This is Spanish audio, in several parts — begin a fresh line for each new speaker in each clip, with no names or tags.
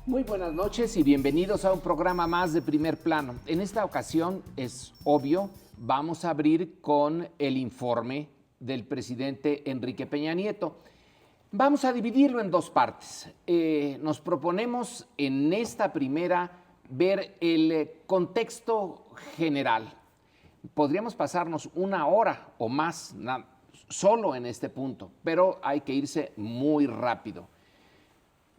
Muy buenas noches y bienvenidos a un programa más de Primer Plano. En esta ocasión, es obvio, vamos a abrir con el informe del presidente Enrique Peña Nieto. Vamos a dividirlo en dos partes. Nos proponemos en esta primera ver el contexto general. Podríamos pasarnos una hora o más solo en este punto, pero hay que irse muy rápido.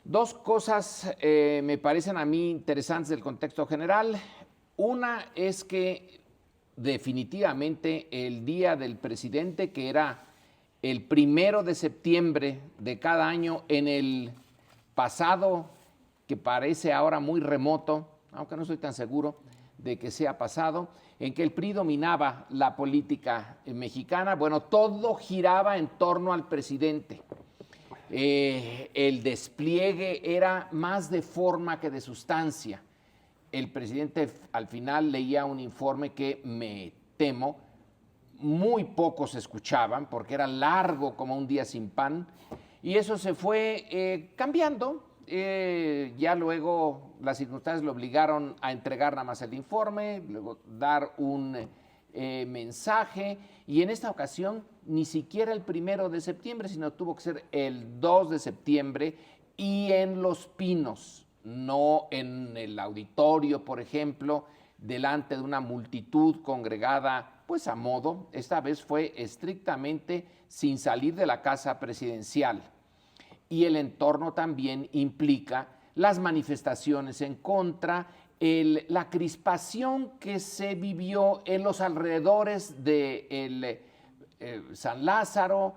Dos cosas me parecen a mí interesantes del contexto general. Una es que definitivamente el día del presidente, que era el 1 de septiembre de cada año en el pasado, que parece ahora muy remoto, aunque no estoy tan seguro de que sea pasado, en que el PRI dominaba la política mexicana, bueno, todo giraba en torno al presidente. El despliegue era más de forma que de sustancia. El presidente al final leía un informe que, me temo, muy pocos escuchaban porque era largo como un día sin pan, y eso se fue cambiando. Ya luego las circunstancias lo obligaron a entregar nada más el informe, luego dar un mensaje, y en esta ocasión ni siquiera el 1 de septiembre, sino tuvo que ser el 2 de septiembre y en Los Pinos, no en el auditorio, por ejemplo, delante de una multitud congregada, pues a modo. Esta vez fue estrictamente sin salir de la casa presidencial. Y el entorno también implica las manifestaciones en contra, la crispación que se vivió en los alrededores de San Lázaro,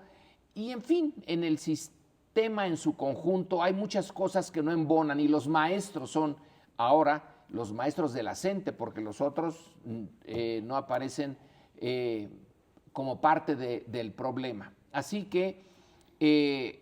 y en fin, en el sistema en su conjunto hay muchas cosas que no embonan, y los maestros son ahora los maestros de la CENTE, porque los otros no aparecen como parte del problema. Así que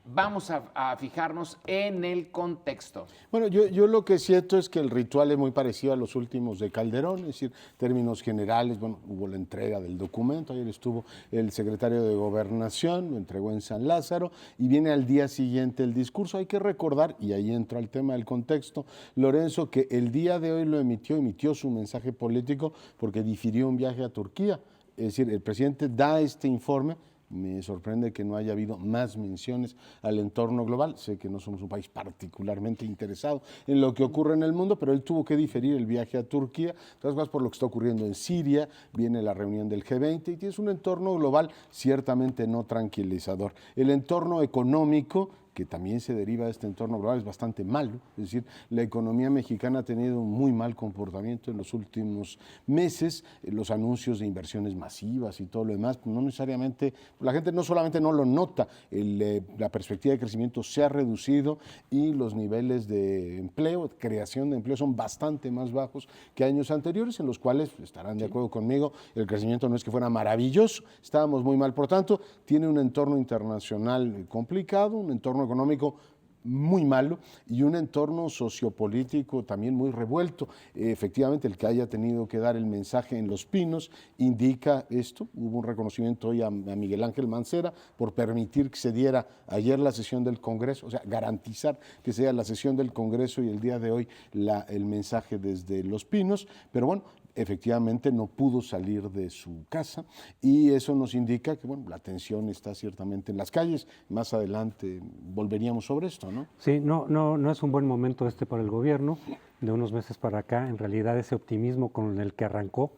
vamos a fijarnos en el contexto.
Bueno, yo lo que siento es que el ritual es muy parecido a los últimos de Calderón, es decir, términos generales. Bueno, hubo la entrega del documento, ayer estuvo el secretario de Gobernación, lo entregó en San Lázaro, y viene al día siguiente el discurso. Hay que recordar, y ahí entra el tema del contexto, Lorenzo, que el día de hoy lo emitió su mensaje político porque difirió un viaje a Turquía. Es decir, el presidente da este informe. Me sorprende que no haya habido más menciones al entorno global. Sé que no somos un país particularmente interesado en lo que ocurre en el mundo, pero él tuvo que diferir el viaje a Turquía, otras cosas por lo que está ocurriendo en Siria, viene la reunión del G20 y tienes un entorno global ciertamente no tranquilizador. El entorno económico, que también se deriva de este entorno global, es bastante malo. Es decir, la economía mexicana ha tenido un muy mal comportamiento en los últimos meses. Los anuncios de inversiones masivas y todo lo demás, no necesariamente, la gente no solamente no lo nota, la perspectiva de crecimiento se ha reducido y los niveles de empleo, creación de empleo, son bastante más bajos que años anteriores, en los cuales estarán de acuerdo conmigo, el crecimiento no es que fuera maravilloso, estábamos muy mal. Por tanto, tiene un entorno internacional complicado, un entorno económico muy malo y un entorno sociopolítico también muy revuelto. Efectivamente, el que haya tenido que dar el mensaje en Los Pinos indica esto. Hubo un reconocimiento hoy a Miguel Ángel Mancera por permitir que se diera ayer la sesión del Congreso, o sea, garantizar que sea la sesión del Congreso y el día de hoy el mensaje desde Los Pinos, pero bueno, efectivamente no pudo salir de su casa y eso nos indica que bueno, la tensión está ciertamente en las calles. Más adelante volveríamos sobre esto, ¿no?
Sí, no es un buen momento para el gobierno. De unos meses para acá, en realidad ese optimismo con el que arrancó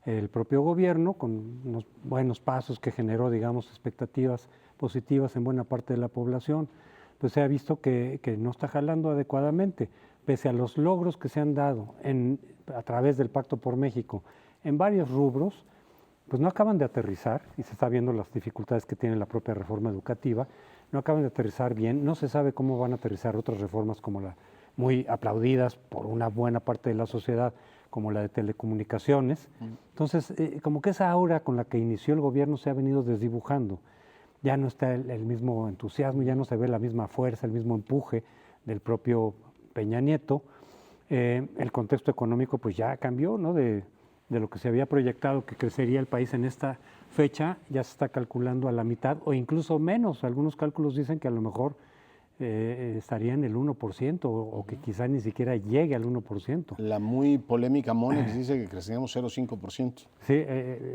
el propio gobierno, con unos buenos pasos que generó, digamos, expectativas positivas en buena parte de la población, pues se ha visto que no está jalando adecuadamente, pese a los logros que se han dado a través del Pacto por México en varios rubros, pues no acaban de aterrizar, y se está viendo las dificultades que tiene la propia reforma educativa, no acaban de aterrizar bien. No se sabe cómo van a aterrizar otras reformas como muy aplaudidas por una buena parte de la sociedad, como la de telecomunicaciones. Entonces, como que esa aura con la que inició el gobierno se ha venido desdibujando. Ya no está el mismo entusiasmo, ya no se ve la misma fuerza, el mismo empuje del propio Peña Nieto. El contexto económico pues ya cambió, ¿no? De lo que se había proyectado que crecería el país en esta fecha, ya se está calculando a la mitad o incluso menos. Algunos cálculos dicen que a lo mejor estaría en el 1% o que quizá ni siquiera llegue al 1%.
La muy polémica Monex dice que creceríamos 0,5%.
Sí,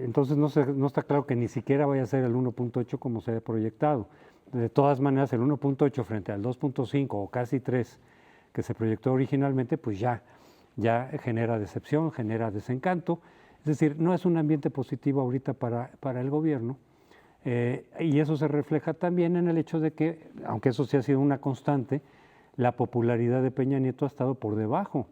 entonces no está claro que ni siquiera vaya a ser el 1.8 como se ha proyectado. De todas maneras, el 1.8 frente al 2.5 o casi 3 que se proyectó originalmente, pues ya genera decepción, genera desencanto. Es decir, no es un ambiente positivo ahorita para el gobierno. Y eso se refleja también en el hecho de que, aunque eso sí ha sido una constante, la popularidad de Peña Nieto ha estado por debajo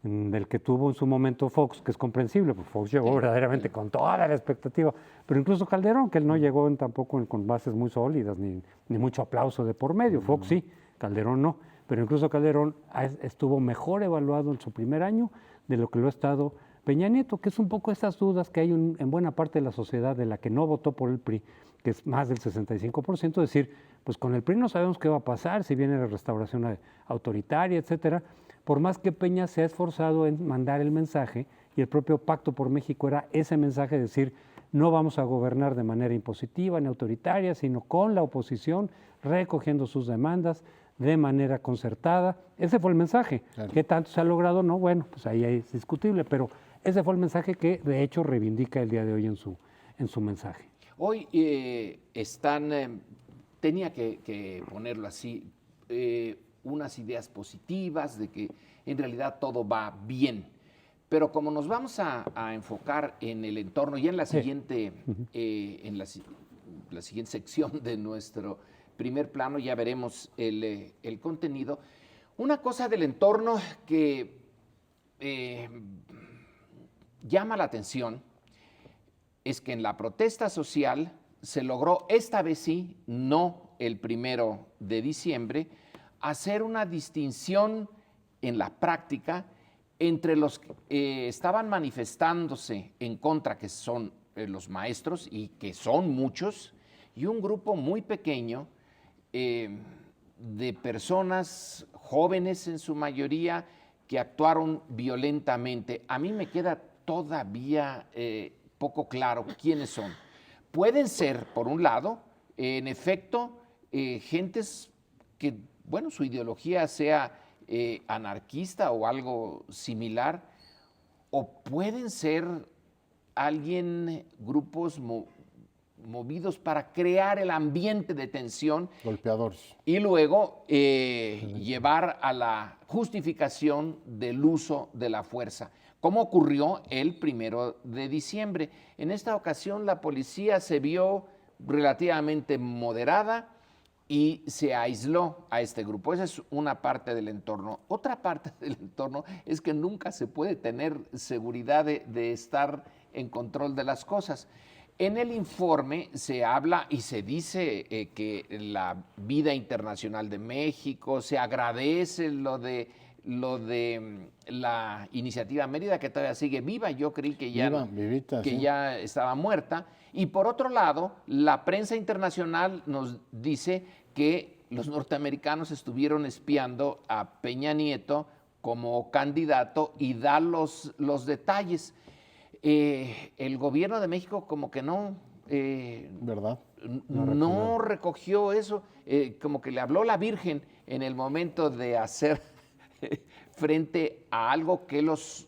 del que tuvo en su momento Fox, que es comprensible, porque Fox llegó verdaderamente con toda la expectativa, pero incluso Calderón, que él no llegó tampoco con bases muy sólidas, ni mucho aplauso de por medio. Fox sí, Calderón no, pero incluso Calderón estuvo mejor evaluado en su primer año de lo que lo ha estado Peña Nieto, que es un poco esas dudas que hay en buena parte de la sociedad de la que no votó por el PRI, que es más del 65%, decir, pues con el PRI no sabemos qué va a pasar, si viene la restauración autoritaria, etcétera. Por más que Peña se ha esforzado en mandar el mensaje, y el propio Pacto por México era ese mensaje de decir, no vamos a gobernar de manera impositiva ni autoritaria, sino con la oposición, recogiendo sus demandas de manera concertada. Ese fue el mensaje. Claro. ¿Qué tanto se ha logrado? No, bueno, pues ahí es discutible, pero ese fue el mensaje que de hecho reivindica el día de hoy en su mensaje.
Hoy tenía que ponerlo así, unas ideas positivas de que en realidad todo va bien. Pero como nos vamos a enfocar en el entorno y en la siguiente, en la siguiente sección de nuestro primer plano, ya veremos el contenido. Una cosa del entorno que llama la atención es que en la protesta social se logró, esta vez sí, no el 1 de diciembre, hacer una distinción en la práctica entre los que estaban manifestándose en contra, que son los maestros, y que son muchos, y un grupo muy pequeño de personas jóvenes en su mayoría que actuaron violentamente. A mí me queda todavía poco claro quiénes son. Pueden ser, por un lado, en efecto, gentes que, bueno, su ideología sea anarquista o algo similar, o pueden ser grupos movidos para crear el ambiente de tensión.
Golpeadores.
Y luego llevar a la justificación del uso de la fuerza, como ocurrió el 1 de diciembre. En esta ocasión la policía se vio relativamente moderada y se aisló a este grupo. Esa es una parte del entorno. Otra parte del entorno es que nunca se puede tener seguridad de estar en control de las cosas. En el informe se habla y se dice que la vida internacional de México, se agradece lo de la iniciativa Mérida, que todavía sigue viva. Yo creí que ya estaba muerta. Y por otro lado, la prensa internacional nos dice que los norteamericanos estuvieron espiando a Peña Nieto como candidato y da los detalles. El gobierno de México como que no...
¿verdad?
No recogió eso, como que le habló la Virgen en el momento de hacer frente a algo que los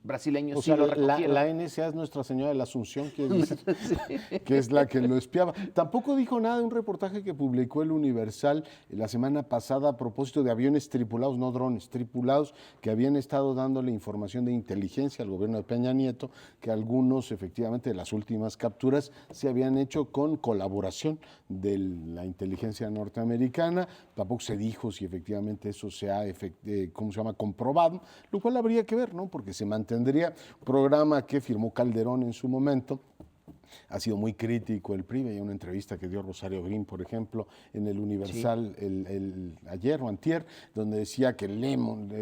brasileños sí lo recogieron.
La NSA es Nuestra Señora de la Asunción, que es la que lo espiaba. Tampoco dijo nada de un reportaje que publicó el Universal la semana pasada a propósito de aviones tripulados, no drones, tripulados, que habían estado dándole información de inteligencia al gobierno de Peña Nieto, que algunos efectivamente de las últimas capturas se habían hecho con colaboración de la inteligencia norteamericana. Tampoco se dijo si efectivamente eso se ha comprobado, lo cual habría que ver, ¿no? Porque se mantendría un programa que firmó Calderón en su momento. Ha sido muy crítico el PRI. Hay una entrevista que dio Rosario Green, por ejemplo, en el Universal ayer o antier, donde decía que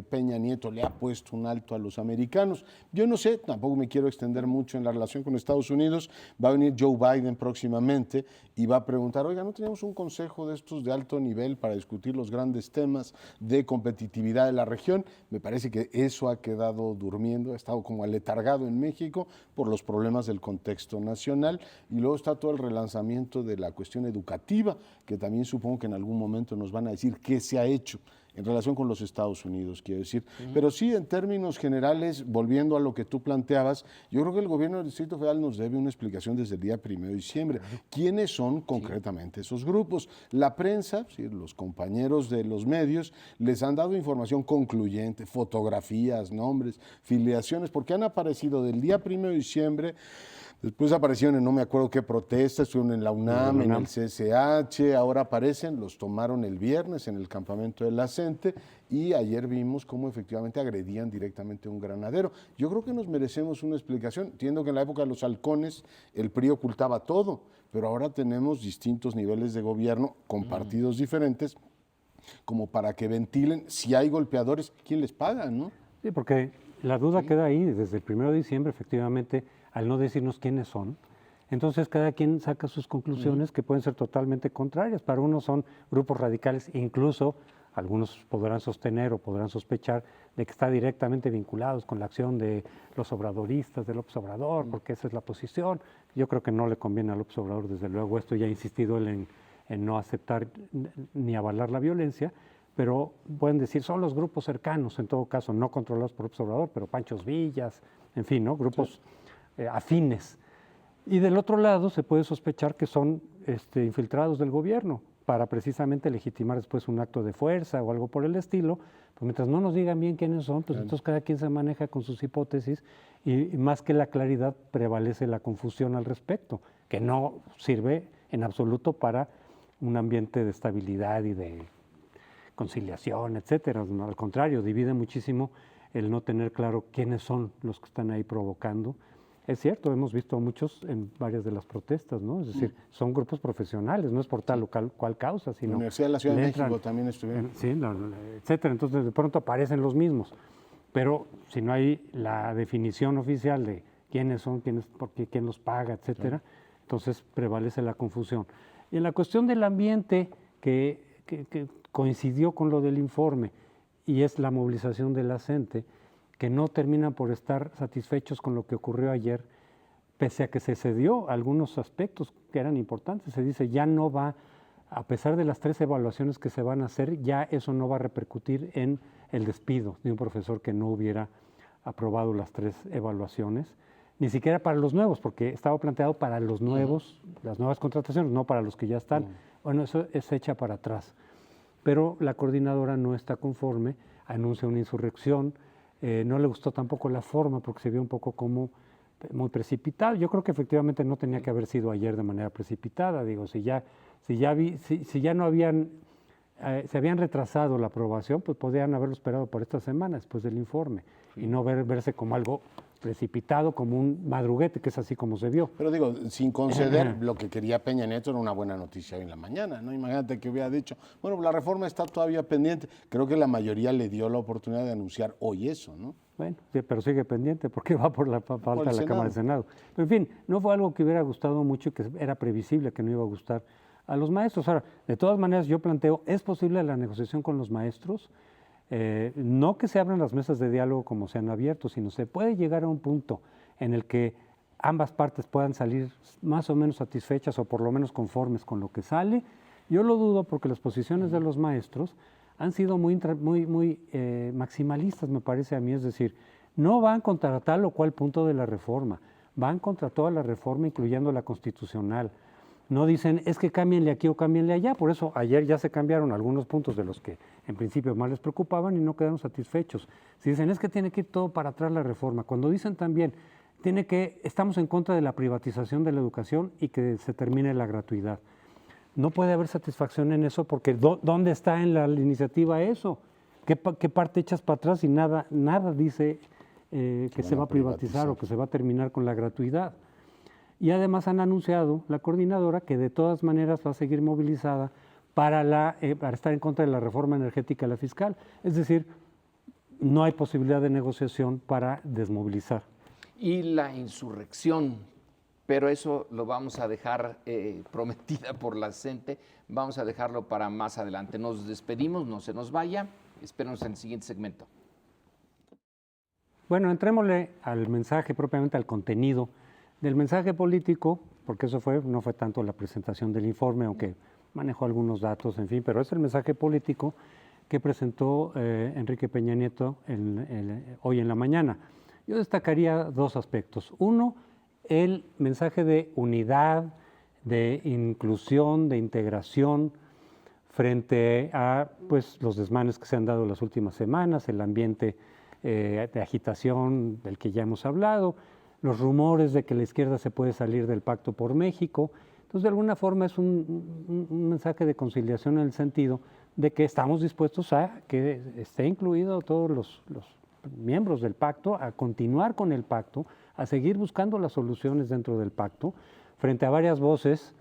Peña Nieto le ha puesto un alto a los americanos. Yo no sé, tampoco me quiero extender mucho en la relación con Estados Unidos. Va a venir Joe Biden próximamente y va a preguntar, oiga, ¿no tenemos un consejo de estos de alto nivel para discutir los grandes temas de competitividad de la región? Me parece que eso ha quedado durmiendo, ha estado como aletargado en México por los problemas del contexto nacional. nacional, y luego está todo el relanzamiento de la cuestión educativa, que también supongo que en algún momento nos van a decir qué se ha hecho en relación con los Estados Unidos, quiero decir. Pero sí, en términos generales, volviendo a lo que tú planteabas, yo creo que el gobierno del Distrito Federal nos debe una explicación desde el día 1 de diciembre. ¿Quiénes son concretamente esos grupos? La prensa, sí, los compañeros de los medios, les han dado información concluyente, fotografías, nombres, filiaciones, porque han aparecido del día 1 de diciembre. Después aparecieron en no me acuerdo qué protestas, estuvieron en la UNAM, en el CCH, ahora aparecen, los tomaron el viernes en el campamento de la CENTE y ayer vimos cómo efectivamente agredían directamente a un granadero. Yo creo que nos merecemos una explicación. Entiendo que en la época de los halcones el PRI ocultaba todo, pero ahora tenemos distintos niveles de gobierno con partidos diferentes como para que ventilen si hay golpeadores, ¿quién les paga, no?
Sí, porque la duda queda ahí desde el 1 de diciembre, efectivamente, al no decirnos quiénes son. Entonces cada quien saca sus conclusiones que pueden ser totalmente contrarias. Para unos son grupos radicales, incluso algunos podrán sostener o podrán sospechar de que está directamente vinculados con la acción de los obradoristas, de López Obrador, porque esa es la posición. Yo creo que no le conviene a López Obrador, desde luego, esto ya ha insistido él en no aceptar ni avalar la violencia, pero pueden decir, son los grupos cercanos, en todo caso, no controlados por López Obrador, pero Panchos Villas, en fin, ¿no? Grupos afines. Y del otro lado se puede sospechar que son infiltrados del gobierno para precisamente legitimar después un acto de fuerza o algo por el estilo. Pues mientras no nos digan bien quiénes son, pues entonces cada quien se maneja con sus hipótesis y más que la claridad prevalece la confusión al respecto, que no sirve en absoluto para un ambiente de estabilidad y de conciliación, etcétera. Al contrario, divide muchísimo el no tener claro quiénes son los que están ahí provocando. Es cierto, hemos visto a muchos en varias de las protestas, ¿no? Es decir, son grupos profesionales, no es por tal o cual causa, sino...
La Universidad de la Ciudad de México también estuvieron.
Sí, etcétera. Entonces, de pronto aparecen los mismos. Pero si no hay la definición oficial de quiénes son, quién los paga, etcétera, entonces prevalece la confusión. Y en la cuestión del ambiente, que coincidió con lo del informe, y es la movilización de la gente, que no terminan por estar satisfechos con lo que ocurrió ayer, pese a que se cedió algunos aspectos que eran importantes. Se dice, ya no va, a pesar de las 3 evaluaciones que se van a hacer, ya eso no va a repercutir en el despido de un profesor que no hubiera aprobado las 3 evaluaciones, ni siquiera para los nuevos, porque estaba planteado para los nuevos, las nuevas contrataciones, no para los que ya están. Bueno, eso es hecha para atrás. Pero la coordinadora no está conforme, anuncia una insurrección. No le gustó tampoco la forma porque se vio un poco como muy precipitado. Yo creo que efectivamente no tenía que haber sido ayer de manera precipitada. Digo, si ya no habían, se habían retrasado la aprobación, pues podrían haberlo esperado por esta semana después del informe y no verse como algo precipitado, como un madruguete, que es así como se vio.
Pero digo, sin conceder, lo que quería Peña Nieto era una buena noticia hoy en la mañana, ¿no? Imagínate que hubiera dicho, bueno, la reforma está todavía pendiente. Creo que la mayoría le dio la oportunidad de anunciar hoy eso, ¿no?
Bueno, sí, pero sigue pendiente porque va por la falta de la Cámara del Senado. Pero en fin, no fue algo que hubiera gustado mucho y que era previsible que no iba a gustar a los maestros. Ahora, de todas maneras, yo planteo, ¿es posible la negociación con los maestros? No que se abran las mesas de diálogo como se han abierto, sino se puede llegar a un punto en el que ambas partes puedan salir más o menos satisfechas o por lo menos conformes con lo que sale. Yo lo dudo porque las posiciones de los maestros han sido muy maximalistas, me parece a mí, es decir, no van contra tal o cual punto de la reforma, van contra toda la reforma, incluyendo la constitucional. No dicen, es que cámbienle aquí o cámbienle allá. Por eso ayer ya se cambiaron algunos puntos de los que en principio más les preocupaban y no quedaron satisfechos. Si dicen, es que tiene que ir todo para atrás la reforma. Cuando dicen también, estamos en contra de la privatización de la educación y que se termine la gratuidad. No puede haber satisfacción en eso porque ¿dónde está en la iniciativa eso? ¿Qué parte echas para atrás y nada dice que se va a privatizar o que se va a terminar con la gratuidad? Y además han anunciado la coordinadora que de todas maneras va a seguir movilizada para estar en contra de la reforma energética y la fiscal. Es decir, no hay posibilidad de negociación para desmovilizar.
Y la insurrección, pero eso lo vamos a dejar prometida por la CENTE, vamos a dejarlo para más adelante. Nos despedimos, no se nos vaya, espérenos en el siguiente segmento.
Bueno, entrémosle al mensaje, propiamente al contenido Del mensaje político, porque eso no fue tanto la presentación del informe, aunque manejó algunos datos, en fin, pero es el mensaje político que presentó Enrique Peña Nieto hoy en la mañana. Yo destacaría dos aspectos. Uno, el mensaje de unidad, de inclusión, de integración frente a pues, los desmanes que se han dado las últimas semanas, el ambiente de agitación del que ya hemos hablado, los rumores de que la izquierda se puede salir del Pacto por México. Entonces, de alguna forma es un mensaje de conciliación en el sentido de que estamos dispuestos a que esté incluido todos los miembros del pacto, a continuar con el pacto, a seguir buscando las soluciones dentro del pacto, frente a varias voces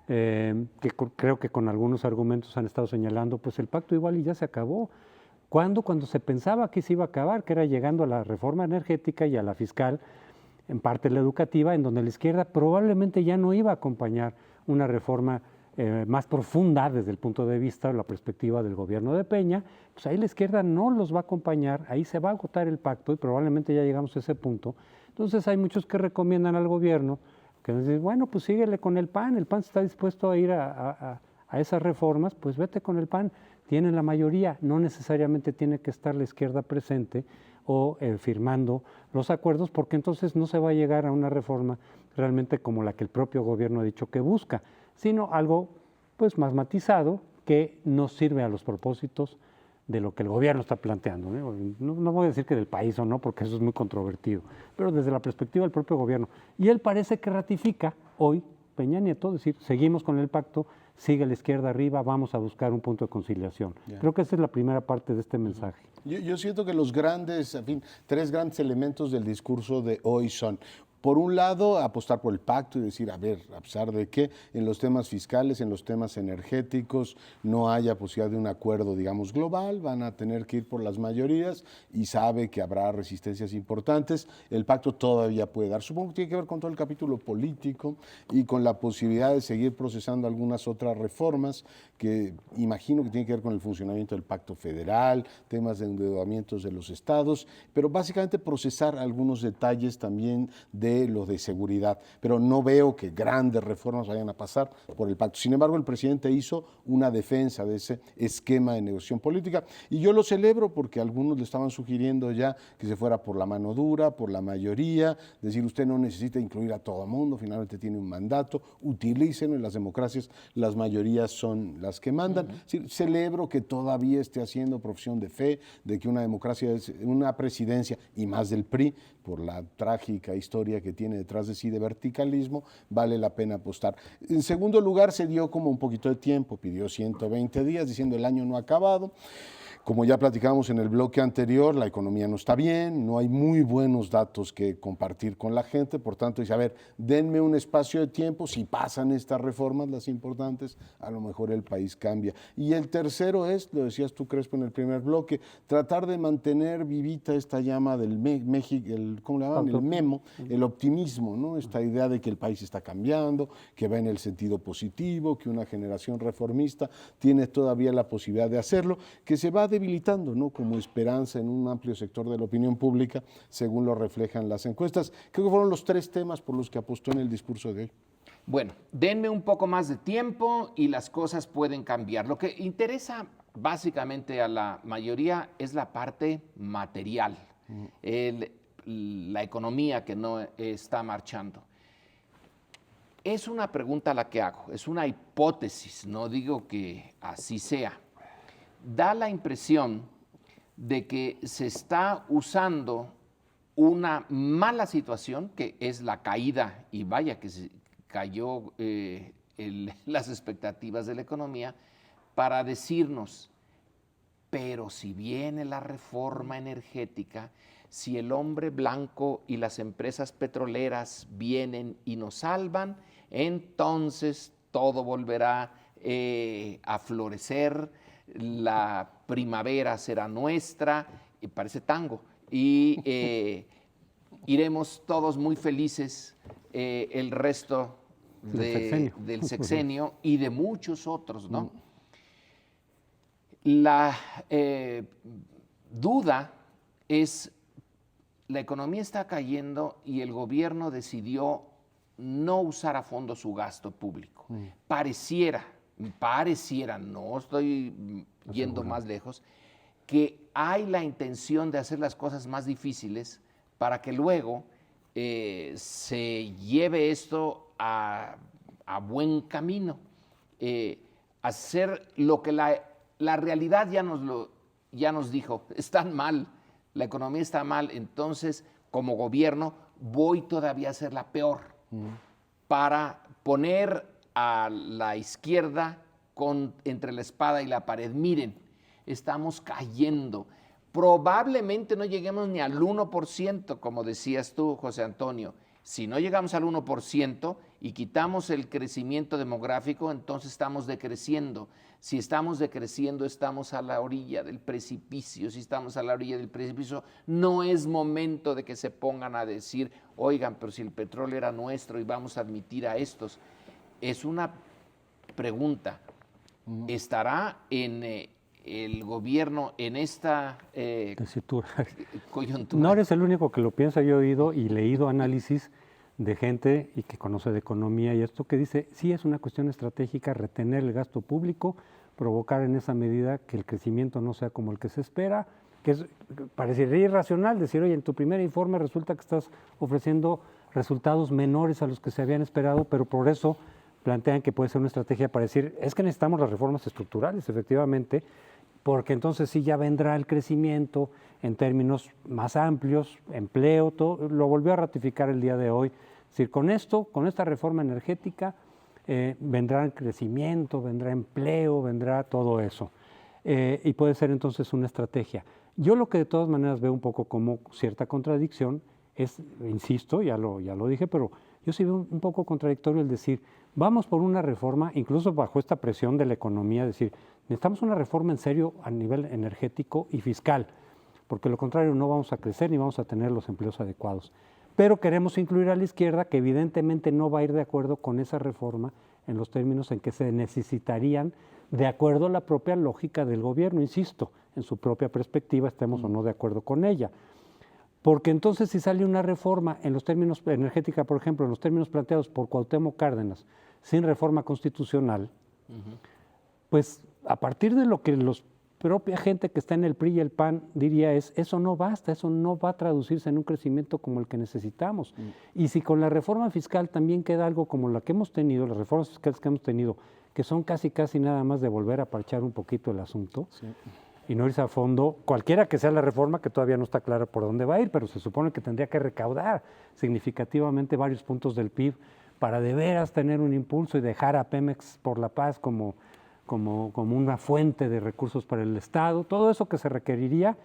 que creo que con algunos argumentos han estado señalando, pues el pacto igual y ya se acabó. Cuando se pensaba que se iba a acabar, que era llegando a la reforma energética y a la fiscal, en parte la educativa, en donde la izquierda probablemente ya no iba a acompañar una reforma más profunda desde el punto de vista o la perspectiva del gobierno de Peña, pues ahí la izquierda no los va a acompañar, ahí se va a agotar el pacto y probablemente ya llegamos a ese punto. Entonces hay muchos que recomiendan al gobierno que dicen, bueno, pues síguele con el PAN está dispuesto a ir a esas reformas, pues vete con el PAN, tienen la mayoría, no necesariamente tiene que estar la izquierda presente o firmando los acuerdos, porque entonces no se va a llegar a una reforma realmente como la que el propio gobierno ha dicho que busca, sino algo pues más matizado que no sirve a los propósitos de lo que el gobierno está planteando. No voy a decir que del país o no, porque eso es muy controvertido, pero desde la perspectiva del propio gobierno. Y él parece que ratifica hoy, Peña Nieto, decir, seguimos con el pacto, sigue la izquierda arriba, vamos a buscar un punto de conciliación. Yeah. Creo que esa es la primera parte de este mensaje.
Yo siento que los grandes, en fin, tres grandes elementos del discurso de hoy son: por un lado, apostar por el pacto y decir, a ver, a pesar de que en los temas fiscales, en los temas energéticos, no haya posibilidad de un acuerdo, digamos, global, van a tener que ir por las mayorías y sabe que habrá resistencias importantes. El pacto todavía puede dar. Supongo que tiene que ver con todo el capítulo político y con la posibilidad de seguir procesando algunas otras reformas que imagino que tienen que ver con el funcionamiento del pacto federal, temas de endeudamientos de los estados, pero básicamente procesar algunos detalles también de lo de seguridad, pero no veo que grandes reformas vayan a pasar por el pacto. Sin embargo, el presidente hizo una defensa de ese esquema de negociación política y yo lo celebro porque algunos le estaban sugiriendo ya que se fuera por la mano dura, por la mayoría, decir usted no necesita incluir a todo el mundo, finalmente tiene un mandato, utilícenlo. En las democracias las mayorías son las que mandan. Celebro que todavía esté haciendo profesión de fe de que una democracia es una presidencia, y más del PRI, por la trágica historia que tiene detrás de sí de verticalismo, vale la pena apostar. En segundo lugar, se dio como un poquito de tiempo, pidió 120 días, diciendo el año no ha acabado. Como ya platicamos en el bloque anterior, la economía no está bien, no hay muy buenos datos que compartir con la gente, por tanto dice, a ver, denme un espacio de tiempo, si pasan estas reformas, las importantes, a lo mejor el país cambia. Y el tercero es, lo decías tú, Crespo, en el primer bloque, tratar de mantener vivita esta llama del ¿cómo le llaman? El memo, el optimismo, ¿no? Esta idea de que el país está cambiando, que va en el sentido positivo, que una generación reformista tiene todavía la posibilidad de hacerlo, que se va debilitando, ¿no? Como esperanza en un amplio sector de la opinión pública, según lo reflejan las encuestas. Creo que fueron los tres temas por los que apostó en el discurso de hoy.
Bueno, denme un poco más de tiempo y las cosas pueden cambiar. Lo que interesa básicamente a la mayoría es la parte material, la economía que no está marchando. Es una pregunta la que hago, es una hipótesis, no digo que así sea. Da la impresión de que se está usando una mala situación, que es la caída, y vaya que se cayó las expectativas de la economía, para decirnos, pero si viene la reforma energética, si el hombre blanco y las empresas petroleras vienen y nos salvan, entonces todo volverá a florecer, la primavera será nuestra, y parece tango, y iremos todos muy felices el resto del sexenio y de muchos otros, ¿no? La duda es, la economía está cayendo y el gobierno decidió no usar a fondo su gasto público. Pareciera, no estoy yendo más lejos, que hay la intención de hacer las cosas más difíciles para que luego se lleve esto a buen camino. Hacer lo que la realidad ya nos dijo, están mal, la economía está mal, entonces como gobierno voy todavía a ser la peor para poner a la izquierda entre la espada y la pared. Miren, estamos cayendo. Probablemente no lleguemos ni al 1%, como decías tú, José Antonio. Si no llegamos al 1% y quitamos el crecimiento demográfico, entonces estamos decreciendo. Si estamos decreciendo, estamos a la orilla del precipicio. Si estamos a la orilla del precipicio, no es momento de que se pongan a decir, oigan, pero si el petróleo era nuestro y vamos a admitir a estos. Es una pregunta. ¿Estará en el gobierno en esta coyuntura?
No eres el único que lo piensa. Yo he oído y leído análisis de gente y que conoce de economía y esto que dice, sí es una cuestión estratégica retener el gasto público, provocar en esa medida que el crecimiento no sea como el que se espera, que parecería irracional decir, oye, en tu primer informe resulta que estás ofreciendo resultados menores a los que se habían esperado, pero por eso plantean que puede ser una estrategia para decir, es que necesitamos las reformas estructurales, efectivamente, porque entonces sí ya vendrá el crecimiento en términos más amplios, empleo, todo, lo volvió a ratificar el día de hoy. Es decir, con esta reforma energética, vendrá el crecimiento, vendrá empleo, vendrá todo eso. Y puede ser entonces una estrategia. Yo lo que de todas maneras veo un poco como cierta contradicción es, insisto, ya lo dije, pero yo sí veo un poco contradictorio el decir, vamos por una reforma, incluso bajo esta presión de la economía, decir, necesitamos una reforma en serio a nivel energético y fiscal, porque lo contrario no vamos a crecer ni vamos a tener los empleos adecuados. Pero queremos incluir a la izquierda, que evidentemente no va a ir de acuerdo con esa reforma en los términos en que se necesitarían, de acuerdo a la propia lógica del gobierno, insisto, en su propia perspectiva, estemos o no de acuerdo con ella. Porque entonces si sale una reforma en los términos energética, por ejemplo, en los términos planteados por Cuauhtémoc Cárdenas, sin reforma constitucional, pues a partir de lo que la propia gente que está en el PRI y el PAN diría es, eso no basta, eso no va a traducirse en un crecimiento como el que necesitamos. Y si con la reforma fiscal también queda algo como la que hemos tenido, las reformas fiscales que hemos tenido, que son casi nada más de volver a parchar un poquito el asunto, y no irse a fondo, cualquiera que sea la reforma, que todavía no está clara por dónde va a ir, pero se supone que tendría que recaudar significativamente varios puntos del PIB para de veras tener un impulso y dejar a Pemex por la paz como una fuente de recursos para el Estado. Todo eso que se requeriría,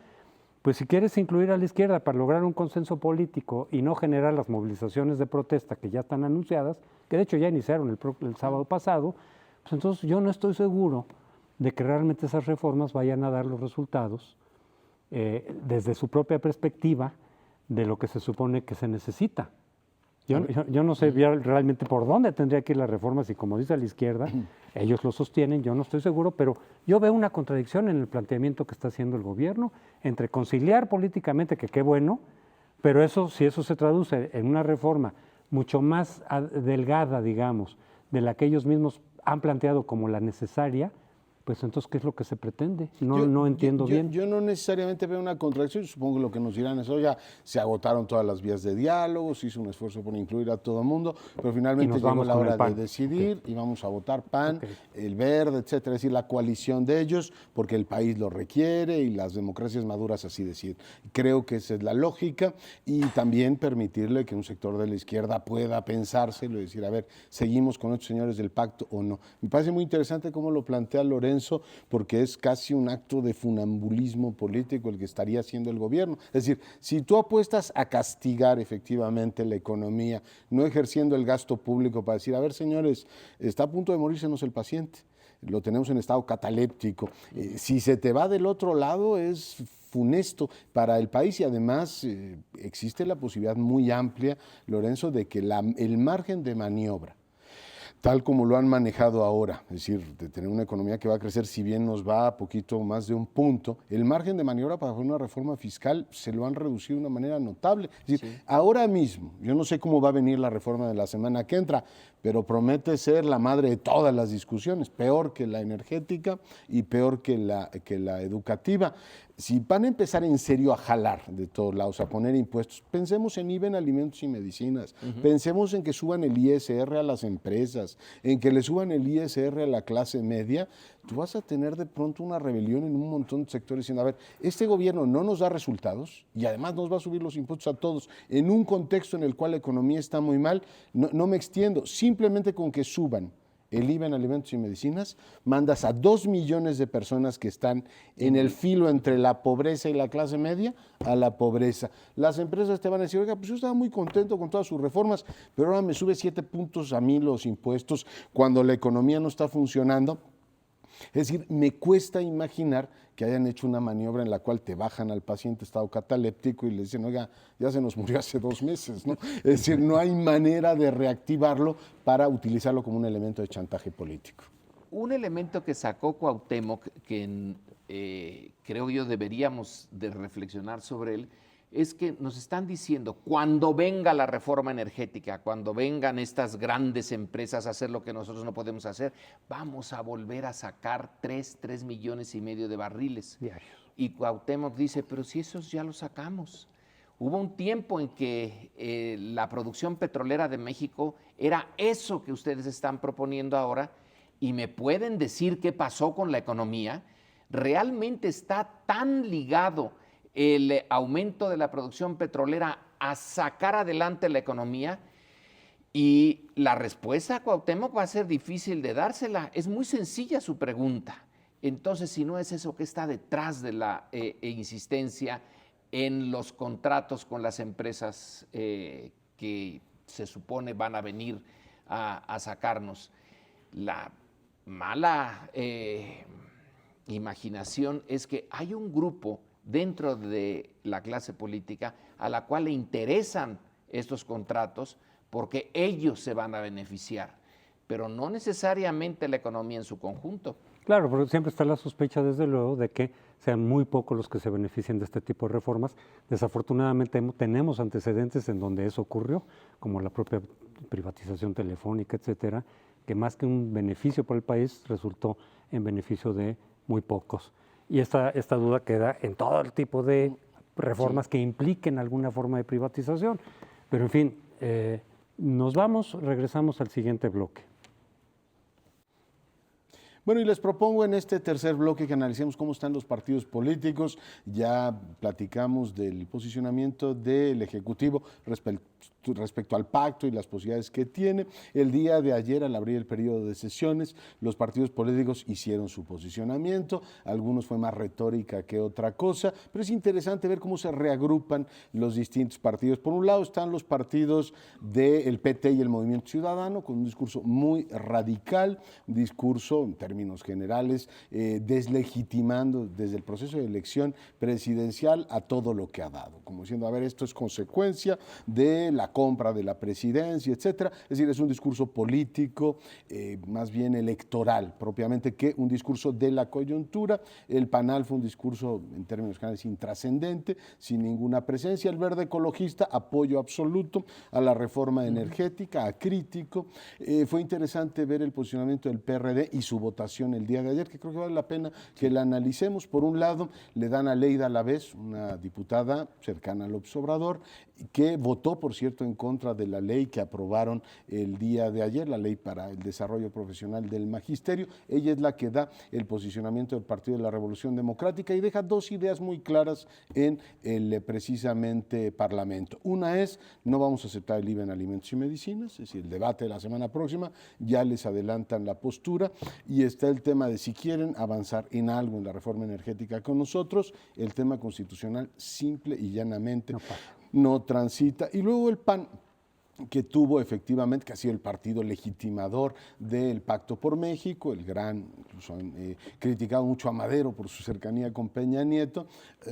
pues si quieres incluir a la izquierda para lograr un consenso político y no generar las movilizaciones de protesta que ya están anunciadas, que de hecho ya iniciaron el sábado pasado, pues entonces yo no estoy seguro de que realmente esas reformas vayan a dar los resultados desde su propia perspectiva de lo que se supone que se necesita. Yo no sé realmente por dónde tendría que ir la reforma, si como dice la izquierda, ellos lo sostienen, yo no estoy seguro, pero yo veo una contradicción en el planteamiento que está haciendo el gobierno entre conciliar políticamente, que qué bueno, pero si eso se traduce en una reforma mucho más delgada, digamos, de la que ellos mismos han planteado como la necesaria, pues entonces, ¿qué es lo que se pretende? No entiendo bien.
Yo no necesariamente veo una contradicción, supongo que lo que nos dirán es, oye, se agotaron todas las vías de diálogo, se hizo un esfuerzo por incluir a todo el mundo, pero finalmente llegó la hora de decidir y vamos a votar PAN, el Verde, etcétera, es decir, la coalición de ellos, porque el país lo requiere y las democracias maduras así deciden. Creo que esa es la lógica y también permitirle que un sector de la izquierda pueda pensárselo y decir, a ver, ¿seguimos con estos señores del pacto o no? Me parece muy interesante cómo lo plantea Lorenzo, porque es casi un acto de funambulismo político el que estaría haciendo el gobierno. Es decir, si tú apuestas a castigar efectivamente la economía, no ejerciendo el gasto público para decir, a ver señores, está a punto de morirsenos el paciente, lo tenemos en estado cataléptico, si se te va del otro lado es funesto para el país y además existe la posibilidad muy amplia, Lorenzo, de que el margen de maniobra tal como lo han manejado ahora, es decir, de tener una economía que va a crecer, si bien nos va a poquito más de un punto, el margen de maniobra para hacer una reforma fiscal se lo han reducido de una manera notable. Es decir, ahora mismo, yo no sé cómo va a venir la reforma de la semana que entra, pero promete ser la madre de todas las discusiones, peor que la energética y peor que la educativa. Si van a empezar en serio a jalar de todos lados, a poner impuestos, pensemos en IVA en alimentos y medicinas, pensemos en que suban el ISR a las empresas, en que le suban el ISR a la clase media, tú vas a tener de pronto una rebelión en un montón de sectores diciendo, a ver, este gobierno no nos da resultados y además nos va a subir los impuestos a todos en un contexto en el cual la economía está muy mal, no me extiendo, simplemente con que suban el IVA en alimentos y medicinas, mandas a 2 millones de personas que están en el filo entre la pobreza y la clase media a la pobreza. Las empresas te van a decir, oiga, pues yo estaba muy contento con todas sus reformas, pero ahora me sube 7 puntos a mí los impuestos cuando la economía no está funcionando. Es decir, me cuesta imaginar que hayan hecho una maniobra en la cual te bajan al paciente estado cataléptico y le dicen, oiga, ya se nos murió hace 2 meses, ¿no? Es decir, no hay manera de reactivarlo para utilizarlo como un elemento de chantaje político.
Un elemento que sacó Cuauhtémoc, que creo yo deberíamos de reflexionar sobre él, es que nos están diciendo, cuando venga la reforma energética, cuando vengan estas grandes empresas a hacer lo que nosotros no podemos hacer, vamos a volver a sacar 3 millones y medio de barriles.
Diarios.
Y Cuauhtémoc dice, pero si esos ya los sacamos. Hubo un tiempo en que la producción petrolera de México era eso que ustedes están proponiendo ahora, y me pueden decir qué pasó con la economía. ¿Realmente está tan ligado el aumento de la producción petrolera a sacar adelante la economía? Y la respuesta a Cuauhtémoc va a ser difícil de dársela. Es muy sencilla su pregunta. Entonces, si no es eso, ¿qué está detrás de la insistencia en los contratos con las empresas que se supone van a venir a sacarnos? La mala imaginación es que hay un grupo dentro de la clase política a la cual le interesan estos contratos porque ellos se van a beneficiar, pero no necesariamente la economía en su conjunto.
Claro, porque siempre está la sospecha, desde luego, de que sean muy pocos los que se beneficien de este tipo de reformas. Desafortunadamente tenemos antecedentes en donde eso ocurrió, como la propia privatización telefónica, etcétera, que más que un beneficio para el país resultó en beneficio de muy pocos. Y esta duda queda en todo el tipo de reformas que impliquen alguna forma de privatización. Pero en fin, regresamos al siguiente bloque.
Bueno, y les propongo en este tercer bloque que analicemos cómo están los partidos políticos. Ya platicamos del posicionamiento del Ejecutivo respecto al pacto y las posibilidades que tiene. El día de ayer, al abrir el periodo de sesiones, los partidos políticos hicieron su posicionamiento. Algunos fue más retórica que otra cosa, pero es interesante ver cómo se reagrupan los distintos partidos. Por un lado están los partidos del PT y el Movimiento Ciudadano, con un discurso muy radical, un discurso en términos generales, deslegitimando desde el proceso de elección presidencial a todo lo que ha dado, como diciendo, a ver, esto es consecuencia de la compra de la presidencia, etcétera. Es decir, es un discurso político, más bien electoral, propiamente, que un discurso de la coyuntura. El PANAL fue un discurso, en términos generales, intrascendente, sin ninguna presencia. El Verde Ecologista, apoyo absoluto a la reforma energética, acrítico. Fue interesante ver el posicionamiento del PRD y su votación el día de ayer, que creo que vale la pena que la analicemos. Por un lado, le dan a Leida Alavés, una diputada cercana al López Obrador, que votó, por cierto, en contra de la ley que aprobaron el día de ayer, la ley para el desarrollo profesional del magisterio. Ella es la que da el posicionamiento del Partido de la Revolución Democrática y deja dos ideas muy claras en el precisamente Parlamento. Una es, no vamos a aceptar el IVA en alimentos y medicinas, es decir, el debate de la semana próxima, ya les adelantan la postura, y está el tema de si quieren avanzar en algo en la reforma energética con nosotros, el tema constitucional simple y llanamente no transita. Y luego el PAN, que tuvo efectivamente, que ha sido el partido legitimador del Pacto por México, el gran, incluso han criticado mucho a Madero por su cercanía con Peña Nieto,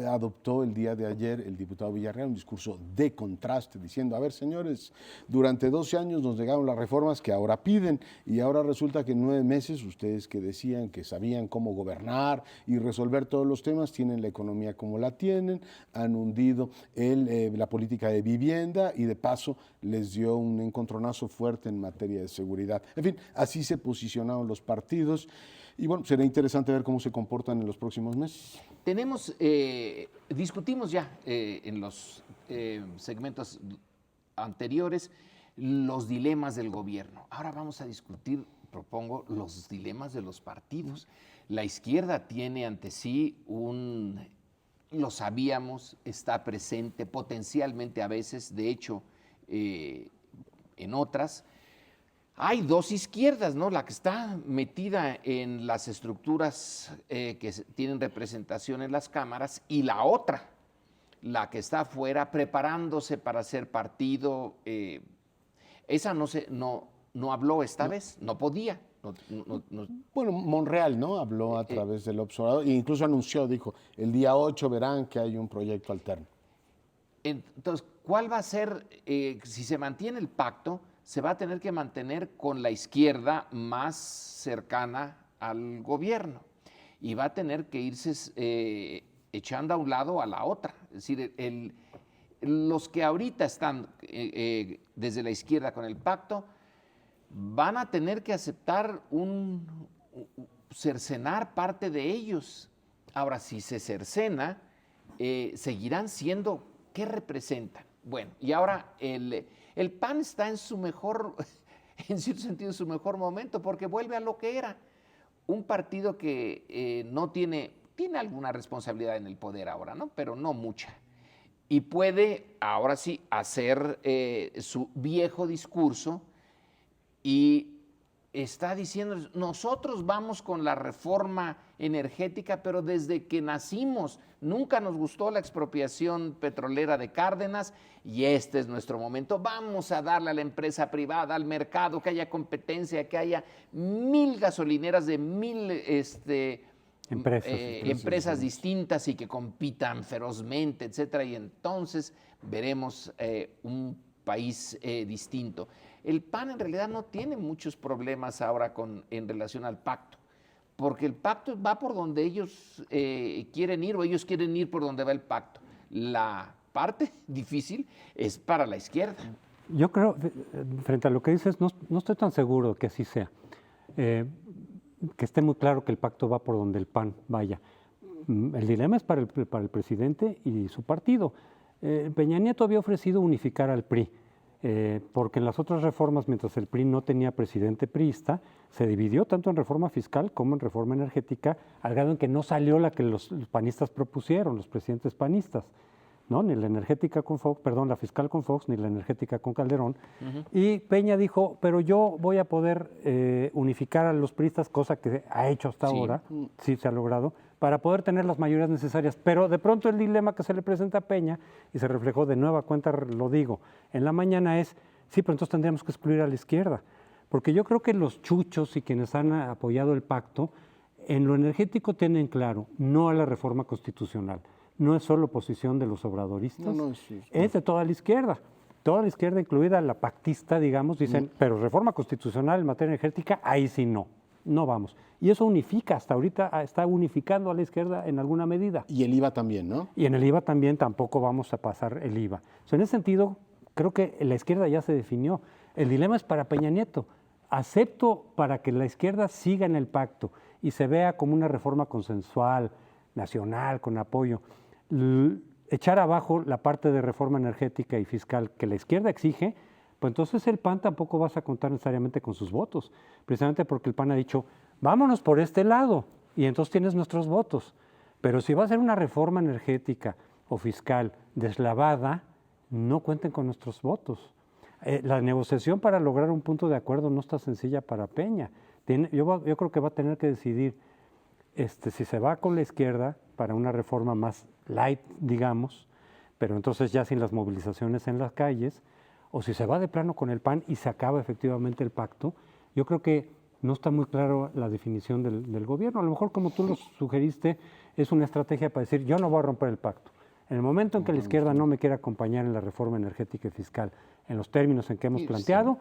adoptó el día de ayer el diputado Villarreal un discurso de contraste, diciendo, a ver señores, durante 12 años nos llegaron las reformas que ahora piden y ahora resulta que en 9 meses ustedes que decían que sabían cómo gobernar y resolver todos los temas, tienen la economía como la tienen, han hundido la política de vivienda y de paso les dio un encontronazo fuerte en materia de seguridad. En fin, así se posicionaron los partidos y bueno, será interesante ver cómo se comportan en los próximos meses.
Discutimos ya en los segmentos anteriores los dilemas del gobierno. Ahora vamos a discutir, propongo, los dilemas de los partidos. La izquierda tiene ante sí lo sabíamos, está presente potencialmente a veces, de hecho, en otras. Hay dos izquierdas, ¿no? La que está metida en las estructuras que tienen representación en las cámaras y la otra, la que está afuera preparándose para ser partido. Esa no habló esta vez, no podía.
Bueno, Monreal, ¿no? Habló a través del observador e incluso anunció, dijo, el día 8 verán que hay un proyecto alterno.
Entonces, ¿cuál va a ser, si se mantiene el pacto, se va a tener que mantener con la izquierda más cercana al gobierno y va a tener que irse echando a un lado a la otra? Es decir, los que ahorita están desde la izquierda con el pacto van a tener que aceptar cercenar parte de ellos. Ahora, si se cercena, seguirán siendo, ¿qué representan? Bueno, y ahora el PAN está en su mejor, en cierto sentido, en su mejor momento, porque vuelve a lo que era. Un partido que no tiene alguna responsabilidad en el poder ahora, ¿no? Pero no mucha. Y puede, ahora sí, hacer su viejo discurso y está diciendo, nosotros vamos con la reforma energética, pero desde que nacimos nunca nos gustó la expropiación petrolera de Cárdenas y este es nuestro momento. Vamos a darle a la empresa privada, al mercado, que haya competencia, que haya 1000 gasolineras de 1000 empresas distintas y que compitan ferozmente, etcétera, y entonces veremos un país distinto. El PAN en realidad no tiene muchos problemas ahora en relación al pacto, porque el pacto va por donde ellos quieren ir o ellos quieren ir por donde va el pacto. La parte difícil es para la izquierda.
Yo creo, frente a lo que dices, no estoy tan seguro de que así sea. Que esté muy claro que el pacto va por donde el PAN vaya. El dilema es para el presidente y su partido. Peña Nieto había ofrecido unificar al PRI, porque en las otras reformas, mientras el PRI no tenía presidente priista, se dividió tanto en reforma fiscal como en reforma energética, al grado en que no salió la que los panistas propusieron, los presidentes panistas, ¿no? Ni la energética con Fox, perdón, la fiscal con Fox, ni la energética con Calderón. Y Peña dijo, pero yo voy a poder unificar a los priistas, cosa que ha hecho hasta ahora, sí se ha logrado, para poder tener las mayorías necesarias. Pero de pronto el dilema que se le presenta a Peña, y se reflejó de nueva cuenta, lo digo, en la mañana es, sí, pero entonces tendríamos que excluir a la izquierda. Porque yo creo que los chuchos y quienes han apoyado el pacto, en lo energético tienen claro, no a la reforma constitucional. No es solo posición de los obradoristas, es de toda la izquierda, incluida la pactista, digamos, dicen, pero reforma constitucional en materia energética, ahí sí no vamos. Y eso unifica, hasta ahorita está unificando a la izquierda en alguna medida.
Y el IVA también, ¿no?
Y en el IVA también tampoco vamos a pasar el IVA. O sea, en ese sentido, creo que la izquierda ya se definió. El dilema es para Peña Nieto. Acepto para que la izquierda siga en el pacto y se vea como una reforma consensual, nacional, con apoyo. Echar abajo la parte de reforma energética y fiscal que la izquierda exige, pues entonces el PAN tampoco vas a contar necesariamente con sus votos, precisamente porque el PAN ha dicho, vámonos por este lado, y entonces tienes nuestros votos. Pero si va a ser una reforma energética o fiscal deslavada, no cuenten con nuestros votos. La negociación para lograr un punto de acuerdo no está sencilla para Peña. Yo creo que va a tener que decidir si se va con la izquierda para una reforma más light, digamos, pero entonces ya sin las movilizaciones en las calles, o si se va de plano con el PAN y se acaba efectivamente el pacto, yo creo que no está muy claro la definición del gobierno. A lo mejor, como tú lo sugeriste, es una estrategia para decir, yo no voy a romper el pacto. En el momento en que la izquierda no me quiera acompañar en la reforma energética y fiscal, en los términos en que hemos planteado,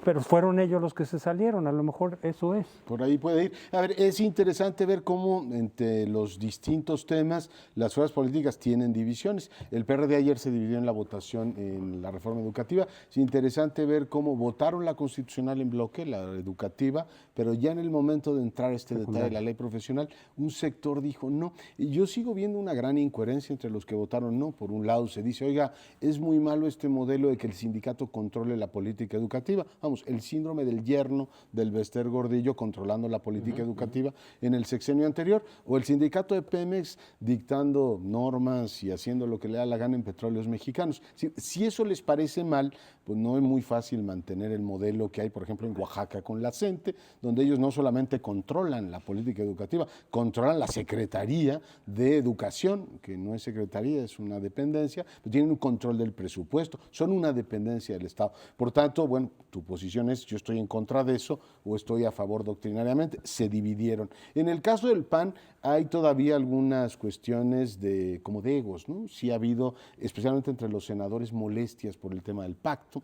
pero fueron ellos los que se salieron, a lo mejor eso es.
Por ahí puede ir. A ver, es interesante ver cómo entre los distintos temas las fuerzas políticas tienen divisiones. El PRD ayer se dividió en la votación en la reforma educativa. Es interesante ver cómo votaron la constitucional en bloque, la educativa, pero ya en el momento de entrar a este detalle de la ley profesional, un sector dijo no. Y yo sigo viendo una gran incoherencia entre los que votaron no. Por un lado se dice, oiga, es muy malo este modelo de que el sindicato controle la política educativa. Vamos, el síndrome del yerno del Bester Gordillo controlando la política educativa en el sexenio anterior, o el sindicato de Pemex dictando normas y haciendo lo que le da la gana en Petróleos Mexicanos. Si eso les parece mal, pues no es muy fácil mantener el modelo que hay, por ejemplo, en Oaxaca con la CENTE, donde ellos no solamente controlan la política educativa, controlan la Secretaría de Educación, que no es secretaría, es una dependencia, pero tienen un control del presupuesto, son una dependencia del Estado. Por tanto, bueno, tu posición es, yo estoy en contra de eso o estoy a favor doctrinariamente, se dividieron. En el caso del PAN hay todavía algunas cuestiones como de egos, ¿no? Sí ha habido, especialmente entre los senadores, molestias por el tema del pacto.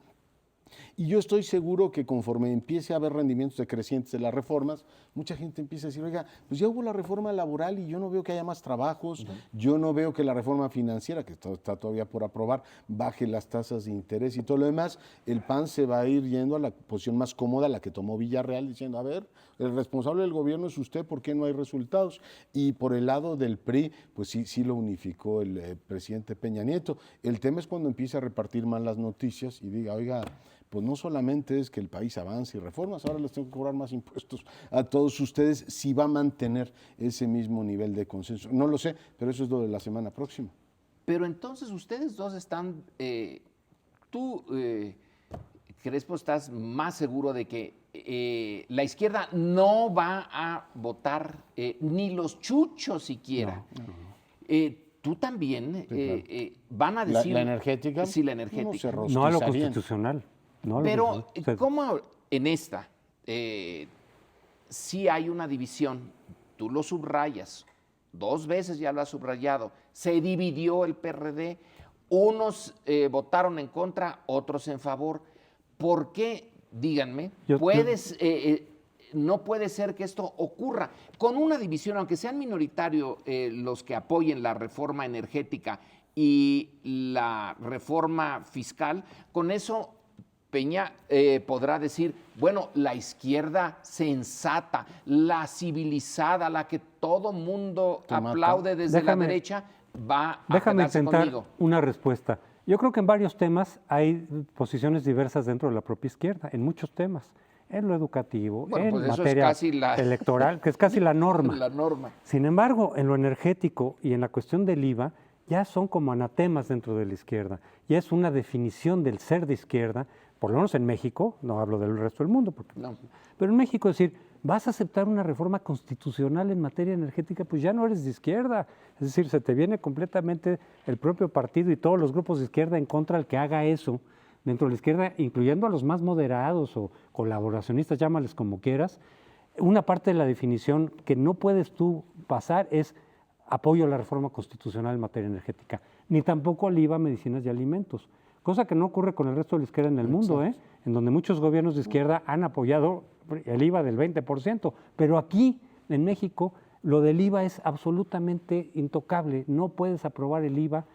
Y yo estoy seguro que conforme empiece a haber rendimientos decrecientes de las reformas, mucha gente empieza a decir, oiga, pues ya hubo la reforma laboral y yo no veo que haya más trabajos, yo no veo que la reforma financiera, que está todavía por aprobar, baje las tasas de interés y todo lo demás. El PAN se va a ir yendo a la posición más cómoda, la que tomó Villarreal, diciendo, a ver, el responsable del gobierno es usted, ¿por qué no hay resultados? Y por el lado del PRI, pues sí lo unificó el presidente Peña Nieto. El tema es cuando empieza a repartir mal las noticias y diga, oiga, pues no solamente es que el país avance y reformas, ahora les tengo que cobrar más impuestos a todos ustedes, si va a mantener ese mismo nivel de consenso. No lo sé, pero eso es lo de la semana próxima.
Pero entonces ustedes dos están, tú, Crespo, estás más seguro de que la izquierda no va a votar ni los chuchos siquiera. Tú también van a decir...
¿La energética?
Sí, la energética.
No a lo constitucional.
Pero, ¿cómo en esta sí hay una división? Tú lo subrayas, 2 veces ya lo has subrayado, se dividió el PRD, unos votaron en contra, otros en favor. ¿Por qué, díganme, no puede ser que esto ocurra con una división, aunque sean minoritarios los que apoyen la reforma energética y la reforma fiscal? Con eso Peña podrá decir, bueno, la izquierda sensata, la civilizada, la que todo mundo aplaude desde la derecha, va a
Déjame
quedarse
intentar
conmigo.
una respuesta. Yo creo que en varios temas hay posiciones diversas dentro de la propia izquierda, en muchos temas. En lo educativo,
Bueno,
en
pues eso
materia
es casi
electoral, que es casi la norma.
La norma.
Sin embargo, en lo energético y en la cuestión del IVA, ya son como anatemas dentro de la izquierda. Ya es una definición del ser de izquierda, por lo menos en México, no hablo del resto del mundo,
No.
pero en México decir, vas a aceptar una reforma constitucional en materia energética, pues ya no eres de izquierda. Es decir, se te viene completamente el propio partido y todos los grupos de izquierda en contra del que haga eso dentro de la izquierda, incluyendo a los más moderados o colaboracionistas, llámales como quieras. Una parte de la definición que no puedes tú pasar es apoyo a la reforma constitucional en materia energética, ni tampoco al IVA, medicinas y alimentos, cosa que no ocurre con el resto de la izquierda en el mundo, en donde muchos gobiernos de izquierda han apoyado el IVA del 20%, pero aquí, en México, lo del IVA es absolutamente intocable. No puedes aprobar el IVA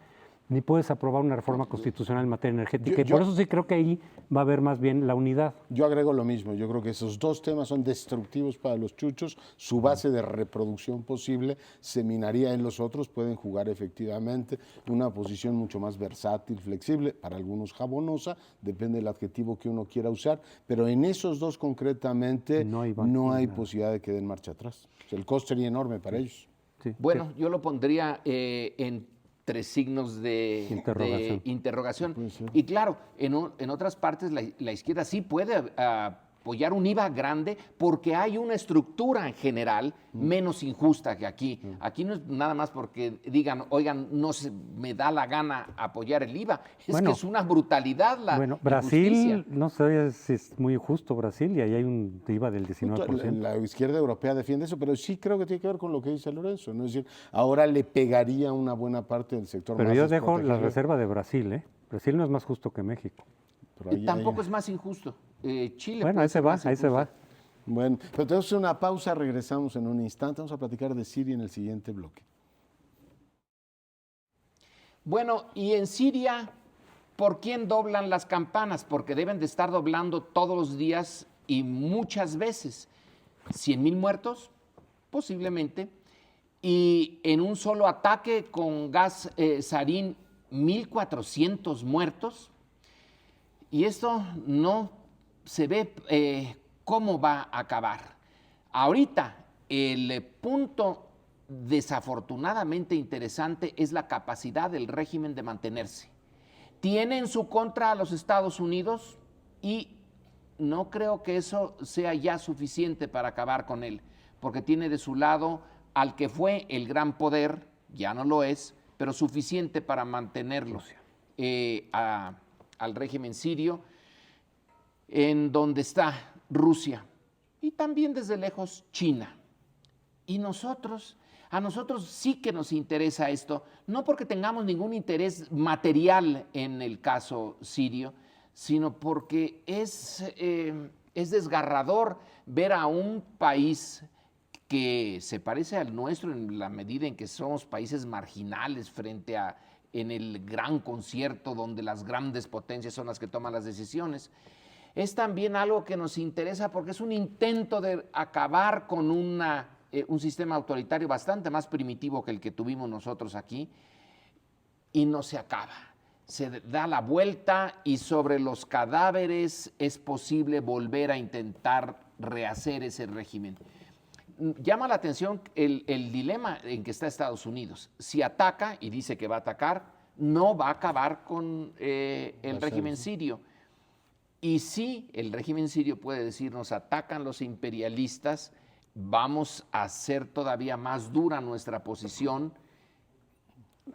ni puedes aprobar una reforma constitucional en materia energética. Y por eso sí creo que ahí va a haber más bien la unidad.
Yo agrego lo mismo. Yo creo que esos dos temas son destructivos para los chuchos. Su base de reproducción posible se minaría en los otros. Pueden jugar efectivamente una posición mucho más versátil, flexible, para algunos jabonosa, depende del adjetivo que uno quiera usar, pero en esos dos concretamente no hay posibilidad de que den marcha atrás. O sea, el coste sería enorme para ellos.
Sí, bueno, yo lo pondría en 3 signos de interrogación. Y claro, en otras partes la izquierda sí puede apoyar un IVA grande porque hay una estructura en general menos injusta que aquí. Aquí no es nada más porque digan, oigan, no se me da la gana apoyar el IVA. Es que es una brutalidad la
Bueno,
injusticia.
Brasil, no sé si es muy justo Brasil, y ahí hay un IVA del 19%.
La izquierda europea defiende eso, pero sí creo que tiene que ver con lo que dice Lorenzo, ¿no? Es decir, ahora le pegaría una buena parte del sector
Pero
más
yo dejo la
desprotegido.
reserva de Brasil, ¿eh? Brasil no es más justo que México.
Pero ahí
Tampoco es más injusto. Chile
Bueno,
puede
ahí se
ser
va,
más
ahí se
injusto.
va.
Bueno, pero tenemos una pausa, regresamos en un instante, vamos a platicar de Siria en el siguiente bloque.
Bueno, y en Siria, ¿por quién doblan las campanas? Porque deben de estar doblando todos los días y muchas veces. 100,000 muertos, posiblemente, y en un solo ataque con gas sarín, 1,400 muertos. Y esto no se ve cómo va a acabar. Ahorita, el punto desafortunadamente interesante es la capacidad del régimen de mantenerse. Tiene en su contra a los Estados Unidos y no creo que eso sea ya suficiente para acabar con él, porque tiene de su lado al que fue el gran poder, ya no lo es, pero suficiente para mantenerlo al régimen sirio, en donde está Rusia y también desde lejos China. Y a nosotros sí que nos interesa esto, no porque tengamos ningún interés material en el caso sirio, sino porque es desgarrador ver a un país que se parece al nuestro en la medida en que somos países marginales frente a en el gran concierto donde las grandes potencias son las que toman las decisiones. Es también algo que nos interesa porque es un intento de acabar con un sistema autoritario bastante más primitivo que el que tuvimos nosotros aquí y no se acaba. Se da la vuelta y sobre los cadáveres es posible volver a intentar rehacer ese régimen. Llama la atención el dilema en que está Estados Unidos. Si ataca y dice que va a atacar, no va a acabar con el régimen sirio. Y si el régimen sirio puede decir, nos atacan los imperialistas, vamos a hacer todavía más dura nuestra posición.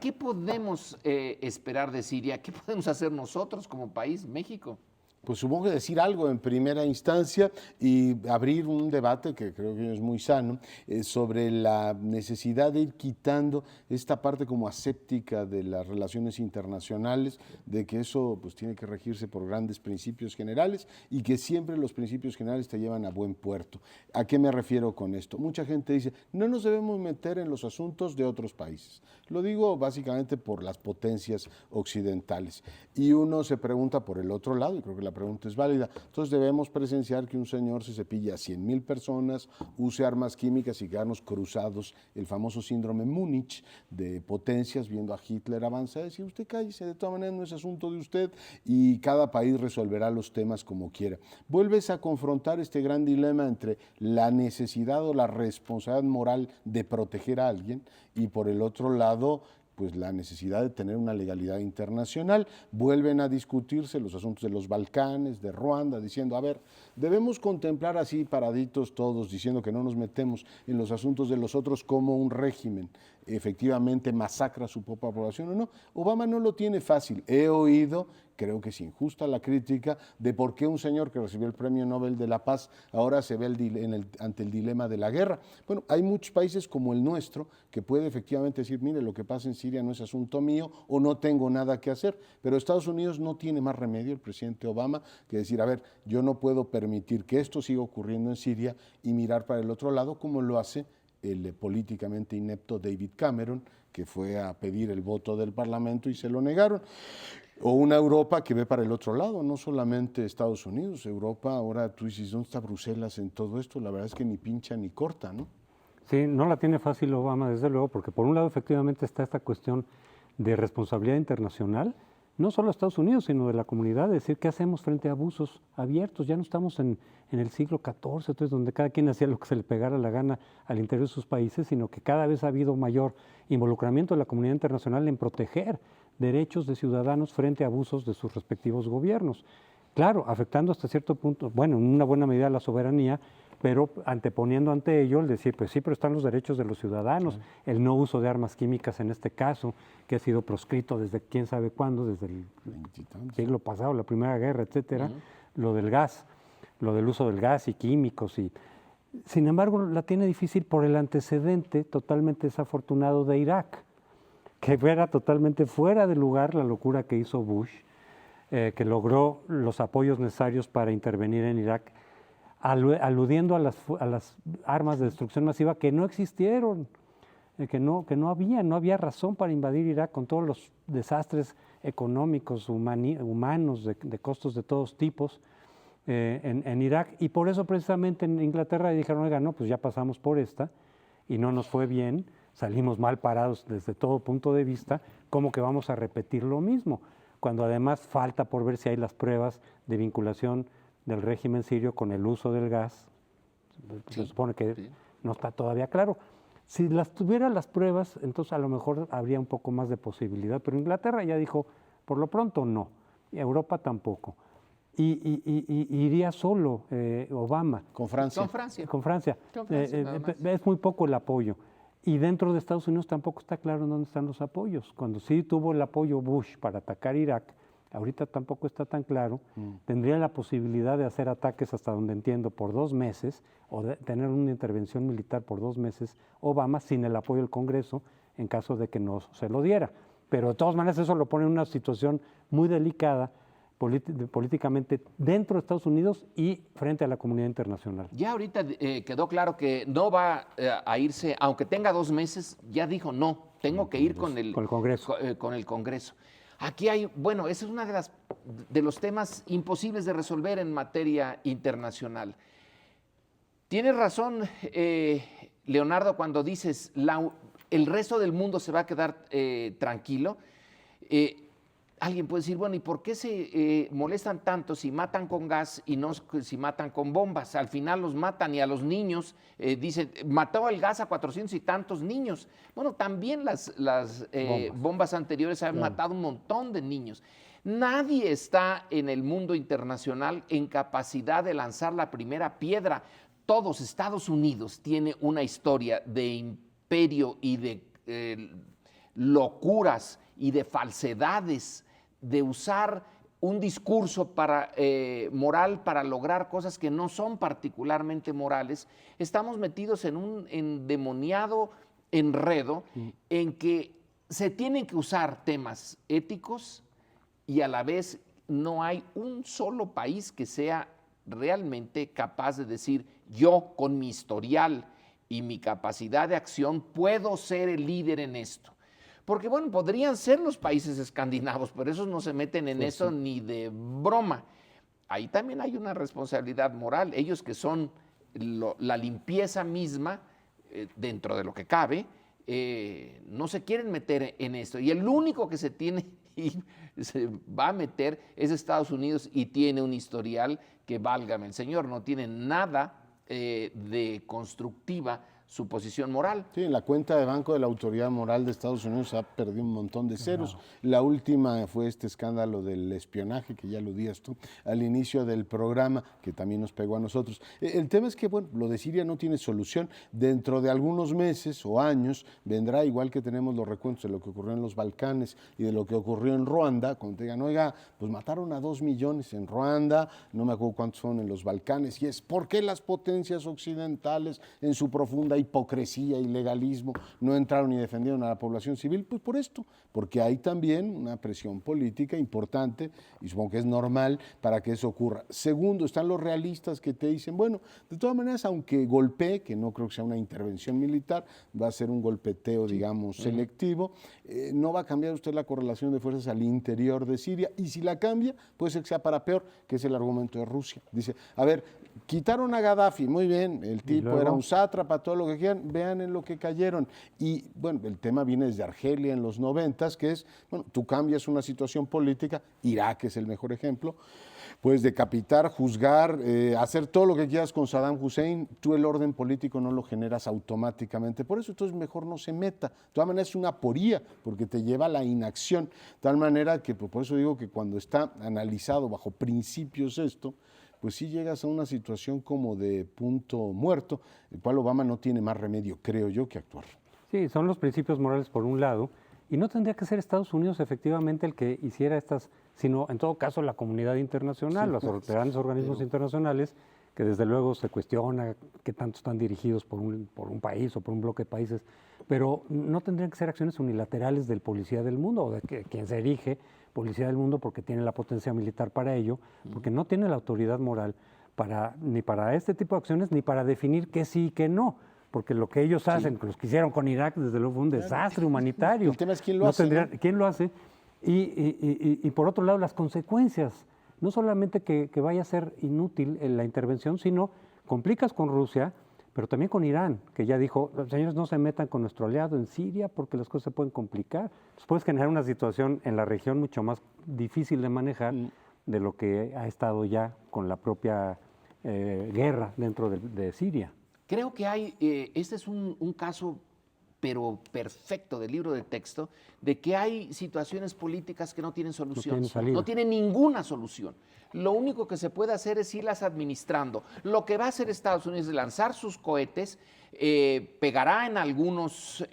¿Qué podemos esperar de Siria? ¿Qué podemos hacer nosotros como país, México?
Pues supongo que decir algo en primera instancia y abrir un debate que creo que es muy sano sobre la necesidad de ir quitando esta parte como aséptica de las relaciones internacionales, de que eso pues tiene que regirse por grandes principios generales y que siempre los principios generales te llevan a buen puerto. ¿A qué me refiero con esto? Mucha gente dice, no nos debemos meter en los asuntos de otros países. Lo digo básicamente por las potencias occidentales. Y uno se pregunta por el otro lado, y creo que la pregunta es válida. Entonces debemos presenciar que un señor se cepilla a 100,000 personas, use armas químicas y quedarnos cruzados, el famoso síndrome Múnich de potencias viendo a Hitler avanzar, decir usted cállese, de todas maneras no es asunto de usted y cada país resolverá los temas como quiera. Vuelves a confrontar este gran dilema entre la necesidad o la responsabilidad moral de proteger a alguien y por el otro lado pues la necesidad de tener una legalidad internacional. Vuelven a discutirse los asuntos de los Balcanes, de Ruanda, diciendo, a ver, debemos contemplar así paraditos todos, diciendo que no nos metemos en los asuntos de los otros como un régimen efectivamente masacra a su propia población o no. Obama no lo tiene fácil. He oído, creo que es injusta la crítica, de por qué un señor que recibió el Premio Nobel de la Paz ahora se ve ante el dilema de la guerra. Bueno, hay muchos países como el nuestro que puede efectivamente decir, mire, lo que pasa en Siria no es asunto mío o no tengo nada que hacer, pero Estados Unidos no tiene más remedio, el presidente Obama, que decir, a ver, yo no puedo permitir que esto siga ocurriendo en Siria y mirar para el otro lado como lo hace el políticamente inepto David Cameron, que fue a pedir el voto del Parlamento y se lo negaron. O una Europa que ve para el otro lado, no solamente Estados Unidos, Europa, ahora tú dices, ¿dónde está Bruselas en todo esto? La verdad es que ni pincha ni corta, ¿no?
Sí, no la tiene fácil Obama, desde luego, porque por un lado efectivamente está esta cuestión de responsabilidad internacional, no solo de Estados Unidos, sino de la comunidad, es decir, ¿qué hacemos frente a abusos abiertos? Ya no estamos en el siglo XIV, entonces donde cada quien hacía lo que se le pegara la gana al interior de sus países, sino que cada vez ha habido mayor involucramiento de la comunidad internacional en proteger derechos de ciudadanos frente a abusos de sus respectivos gobiernos. Claro, afectando hasta cierto punto, bueno, en una buena medida la soberanía, pero anteponiendo ante ello el decir, pues sí, pero están los derechos de los ciudadanos, el no uso de armas químicas en este caso, que ha sido proscrito desde quién sabe cuándo, desde el siglo pasado, la Primera Guerra, etcétera, lo del gas, lo del uso del gas y químicos. Sin embargo, la tiene difícil por el antecedente totalmente desafortunado de Irak, que era totalmente fuera de lugar la locura que hizo Bush, que logró los apoyos necesarios para intervenir en Irak, aludiendo a las armas de destrucción masiva que no existieron, que no había razón para invadir Irak con todos los desastres económicos, humanos, de costos de todos tipos en Irak. Y por eso precisamente en Inglaterra dijeron, oiga, no, pues ya pasamos por esta y no nos fue bien, salimos mal parados desde todo punto de vista, ¿cómo que vamos a repetir lo mismo? Cuando además falta por ver si hay las pruebas de vinculación del régimen sirio con el uso del gas. Se supone que no está todavía claro. Si las tuviera las pruebas, entonces a lo mejor habría un poco más de posibilidad, pero Inglaterra ya dijo, por lo pronto no, y Europa tampoco. Y iría solo Obama.
Con Francia.
Con Francia. Es muy poco el apoyo. Y dentro de Estados Unidos tampoco está claro en dónde están los apoyos. Cuando sí tuvo el apoyo Bush para atacar Irak, ahorita tampoco está tan claro. Tendría la posibilidad de hacer ataques, hasta donde entiendo, por 2 meses, o de tener una intervención militar por 2 meses, Obama, sin el apoyo del Congreso, en caso de que no se lo diera. Pero de todas maneras eso lo pone en una situación muy delicada, políticamente dentro de Estados Unidos y frente a la comunidad internacional.
Ya ahorita quedó claro que no va a irse, aunque tenga 2 meses, ya dijo no, tengo que ir con el
Congreso.
Con el Congreso. Aquí hay, bueno, ese es uno de los temas imposibles de resolver en materia internacional. Tienes razón, Leonardo, cuando dices el resto del mundo se va a quedar tranquilo. Alguien puede decir, bueno, ¿y por qué se molestan tanto si matan con gas y no si matan con bombas? Al final los matan y a los niños, dicen, mató el gas a 400 y tantos niños. Bueno, también las bombas anteriores han matado un montón de niños. Nadie está en el mundo internacional en capacidad de lanzar la primera piedra. Todos, Estados Unidos tiene una historia de imperio y de locuras y de falsedades, de usar un discurso moral para lograr cosas que no son particularmente morales. Estamos metidos en un endemoniado enredo en que se tienen que usar temas éticos y a la vez no hay un solo país que sea realmente capaz de decir, yo con mi historial y mi capacidad de acción puedo ser el líder en esto. Porque, bueno, podrían ser los países escandinavos, pero esos no se meten en eso ni de broma. Ahí también hay una responsabilidad moral. Ellos que son la limpieza misma, dentro de lo que cabe, no se quieren meter en esto. Y el único que se tiene y se va a meter es Estados Unidos y tiene un historial que, válgame el Señor, no tiene nada de constructiva su posición moral.
Sí, en la cuenta de banco de la Autoridad Moral de Estados Unidos ha perdido un montón de ceros. La última fue este escándalo del espionaje, que ya aludías tú al inicio del programa, que también nos pegó a nosotros. El tema es que, bueno, lo de Siria no tiene solución. Dentro de algunos meses o años vendrá, igual que tenemos los recuentos de lo que ocurrió en los Balcanes y de lo que ocurrió en Ruanda, cuando te digan, oiga, pues mataron a 2 millones en Ruanda, no me acuerdo cuántos son en los Balcanes, y es ¿por qué las potencias occidentales en su profunda hipocresía y legalismo no entraron y defendieron a la población civil? Pues por esto, porque hay también una presión política importante y supongo que es normal para que eso ocurra. Segundo, están los realistas que te dicen, bueno, de todas maneras, aunque golpee, que no creo que sea una intervención militar, va a ser un golpeteo, digamos, selectivo, no va a cambiar usted la correlación de fuerzas al interior de Siria, y si la cambia, puede ser que sea para peor, que es el argumento de Rusia. Dice, a ver, quitaron a Gaddafi, muy bien, el tipo era un sátrapa, todo lo que quieran, vean en lo que cayeron. Y bueno, el tema viene desde Argelia en los 90, que es, bueno, tú cambias una situación política, Irak es el mejor ejemplo, puedes decapitar, juzgar, hacer todo lo que quieras con Saddam Hussein, tú el orden político no lo generas automáticamente, por eso entonces mejor no se meta. De todas maneras es una aporía, porque te lleva a la inacción, de tal manera que por eso digo que cuando está analizado bajo principios esto, pues sí llegas a una situación como de punto muerto, el cual Obama no tiene más remedio, creo yo, que actuar.
Sí, son los principios morales por un lado, y no tendría que ser Estados Unidos efectivamente el que hiciera estas, sino en todo caso la comunidad internacional,
Sí,
los grandes organismos internacionales, que desde luego se cuestiona qué tanto están dirigidos por un país o por un bloque de países, pero no tendrían que ser acciones unilaterales del policía del mundo o de quien se erige policía del mundo porque tiene la potencia militar para ello, porque no tiene la autoridad moral ni para este tipo de acciones ni para definir qué sí y qué no. Porque lo que ellos hacen, los que hicieron con Irak, desde luego fue un desastre humanitario.
El tema es quién lo hace. ¿No?
¿Quién lo hace? Y por otro lado, las consecuencias. No solamente que vaya a ser inútil la intervención, sino complicas con Rusia, pero también con Irán, que ya dijo, señores, no se metan con nuestro aliado en Siria porque las cosas se pueden complicar. Entonces puedes generar una situación en la región mucho más difícil de manejar de lo que ha estado ya con la propia guerra dentro de Siria.
Creo que este es un caso, pero perfecto del libro de texto, de que hay situaciones políticas que no tienen solución, no tienen ninguna solución. Lo único que se puede hacer es irlas administrando. Lo que va a hacer Estados Unidos es lanzar sus cohetes, pegará en algunos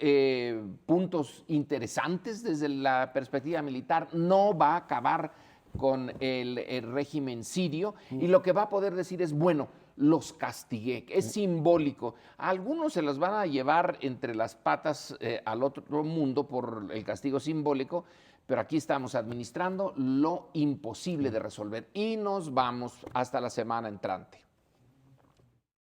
puntos interesantes desde la perspectiva militar, no va a acabar con el régimen sirio y lo que va a poder decir es, bueno, los castigué, es simbólico. A algunos se los van a llevar entre las patas al otro mundo por el castigo simbólico, pero aquí estamos administrando lo imposible de resolver y nos vamos hasta la semana entrante.